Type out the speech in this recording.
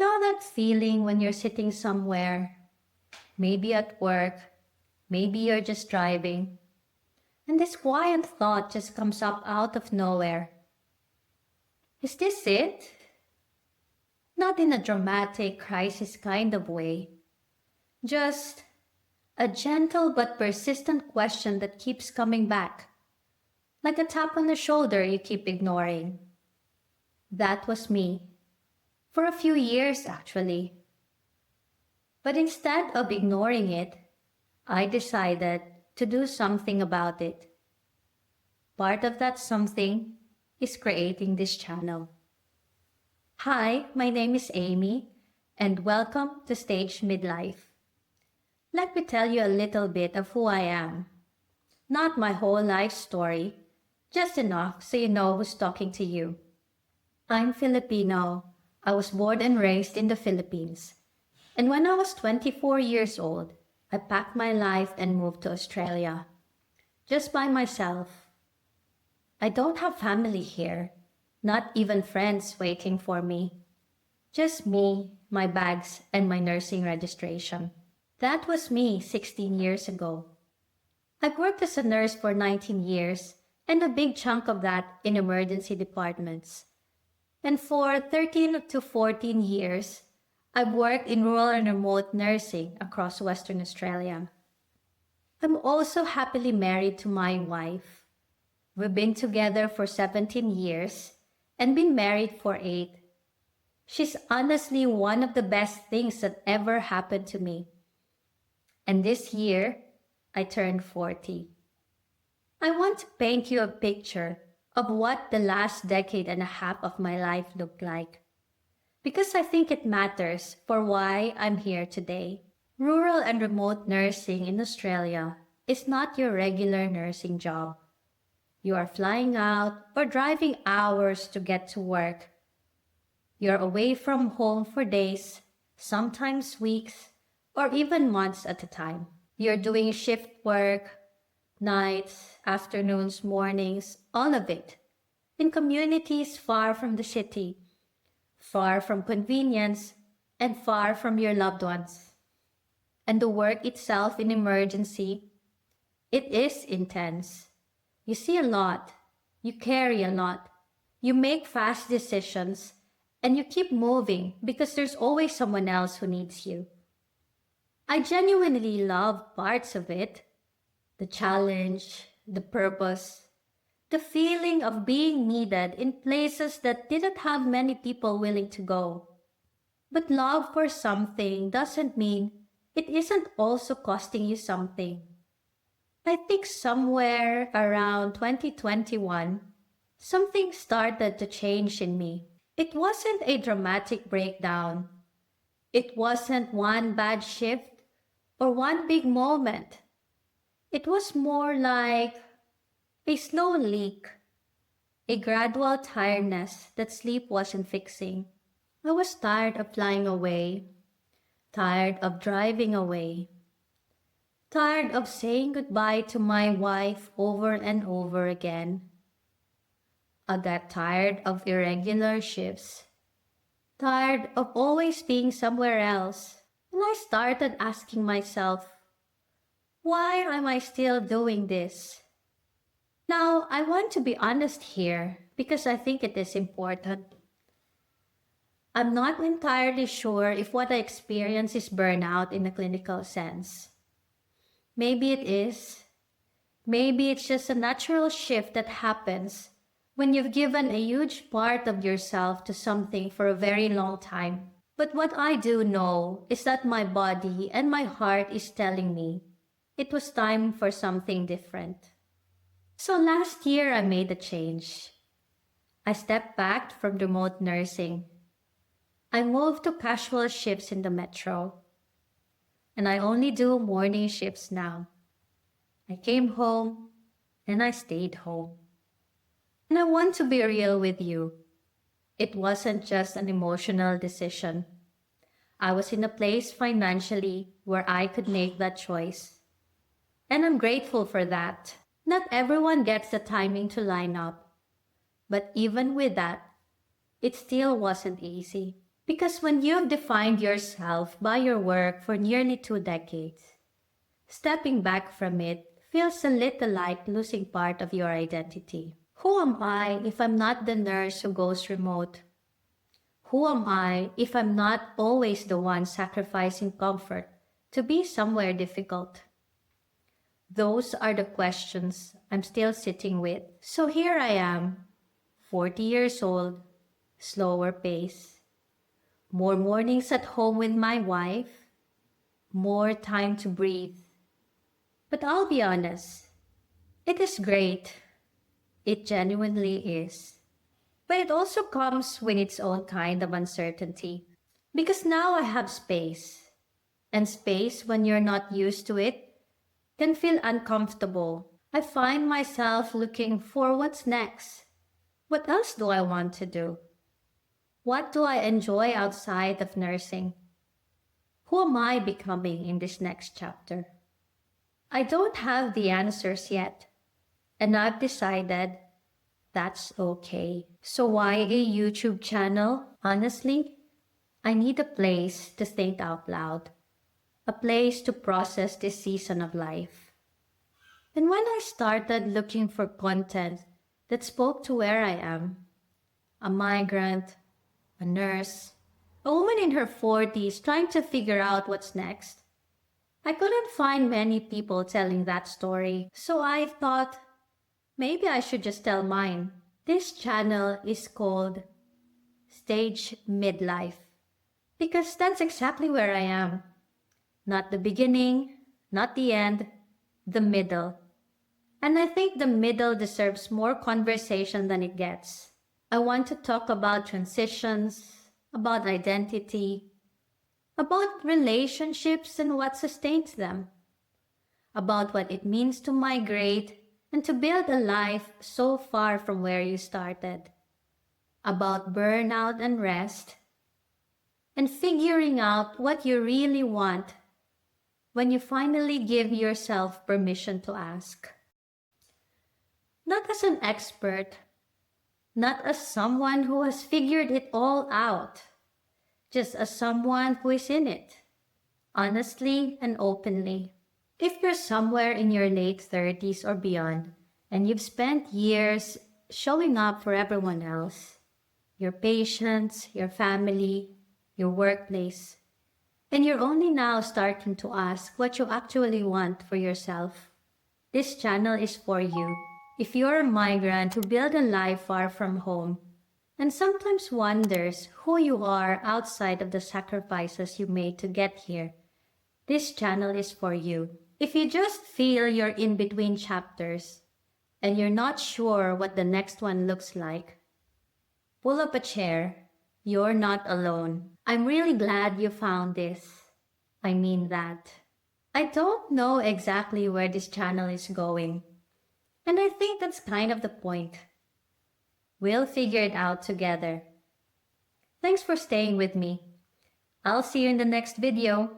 You know that feeling when you're sitting somewhere, maybe at work, maybe you're just driving, and this quiet thought just comes up out of nowhere. Is this it? Not in a dramatic crisis kind of way, just a gentle but persistent question that keeps coming back, like a tap on the shoulder you keep ignoring. That was me, for a few years actually. But instead of ignoring it, I decided to do something about it. Part of that something is creating this channel. Hi, my name is Amy, and welcome to Stage Midlife. Let me tell you a little bit of who I am. Not my whole life story, just enough so you know who's talking to you. I'm Filipino. I was born and raised in the Philippines. And when I was 24 years old, I packed my life and moved to Australia. Just by myself. I don't have family here, not even friends waiting for me. Just me, my bags, and my nursing registration. That was me 16 years ago. I've worked as a nurse for 19 years, and a big chunk of that in emergency departments. And for 13 to 14 years, I've worked in rural and remote nursing across Western Australia. I'm also happily married to my wife. We've been together for 17 years and been married for 8. She's honestly one of the best things that ever happened to me. And this year, I turned 40. I want to paint you a picture of what the last decade and a half of my life looked like, because I think it matters for why I'm here today. Rural and remote nursing in Australia is not your regular nursing job. You are flying out or driving hours to get to work. You're away from home for days, sometimes weeks, or even months at a time. You're doing shift work, nights, afternoons, mornings, all of it, in communities far from the city, far from convenience, and far from your loved ones. And the work itself in emergency, it is intense. You see a lot, you carry a lot, you make fast decisions, and you keep moving because there's always someone else who needs you. I genuinely love parts of it. The challenge, the purpose, the feeling of being needed in places that didn't have many people willing to go. But love for something doesn't mean it isn't also costing you something. I think somewhere around 2021, something started to change in me. It wasn't a dramatic breakdown. It wasn't one bad shift or one big moment. It was more like a slow leak, a gradual tiredness that sleep wasn't fixing. I was tired of flying away, tired of driving away, tired of saying goodbye to my wife over and over again. I got tired of irregular shifts, tired of always being somewhere else, and I started asking myself, why am I still doing this? Now, I want to be honest here because I think it is important. I'm not entirely sure if what I experience is burnout in a clinical sense. Maybe it is. Maybe it's just a natural shift that happens when you've given a huge part of yourself to something for a very long time. But what I do know is that my body and my heart is telling me it was time for something different. So last year I made a change. I stepped back from remote nursing. I moved to casual shifts in the metro. And I only do morning shifts now. I came home and I stayed home. And I want to be real with you. It wasn't just an emotional decision. I was in a place financially where I could make that choice. And I'm grateful for that. Not everyone gets the timing to line up. But even with that, it still wasn't easy. Because when you've defined yourself by your work for nearly 2 decades, stepping back from it feels a little like losing part of your identity. Who am I if I'm not the nurse who goes remote? Who am I if I'm not always the one sacrificing comfort to be somewhere difficult? Those are the questions I'm still sitting with. So here I am, 40 years old, slower pace, more mornings at home with my wife, more time to breathe. But I'll be honest, it is great. It genuinely is. But it also comes with its own kind of uncertainty. Because now I have space. And space, when you're not used to it, can feel uncomfortable. I find myself looking for what's next. What else do I want to do? What do I enjoy outside of nursing? Who am I becoming in this next chapter? I don't have the answers yet, and I've decided that's okay. So why a YouTube channel? Honestly, I need a place to think out loud, a place to process this season of life. And when I started looking for content that spoke to where I am, a migrant, a nurse, a woman in her 40s trying to figure out what's next, I couldn't find many people telling that story. So I thought, maybe I should just tell mine. This channel is called Stage Midlife because that's exactly where I am. Not the beginning, not the end, the middle. And I think the middle deserves more conversation than it gets. I want to talk about transitions, about identity, about relationships and what sustains them, about what it means to migrate and to build a life so far from where you started, about burnout and rest, and figuring out what you really want when you finally give yourself permission to ask. Not as an expert, not as someone who has figured it all out, just as someone who is in it, honestly and openly. If you're somewhere in your late 30s or beyond, and you've spent years showing up for everyone else, your patients, your family, your workplace, and you're only now starting to ask what you actually want for yourself, this channel is for you. If you're a migrant who built a life far from home, and sometimes wonders who you are outside of the sacrifices you made to get here, this channel is for you. If you just feel you're in between chapters and you're not sure what the next one looks like, pull up a chair. You're not alone. I'm really glad you found this. I mean that. I don't know exactly where this channel is going, and I think that's kind of the point. We'll figure it out together. Thanks for staying with me. I'll see you in the next video.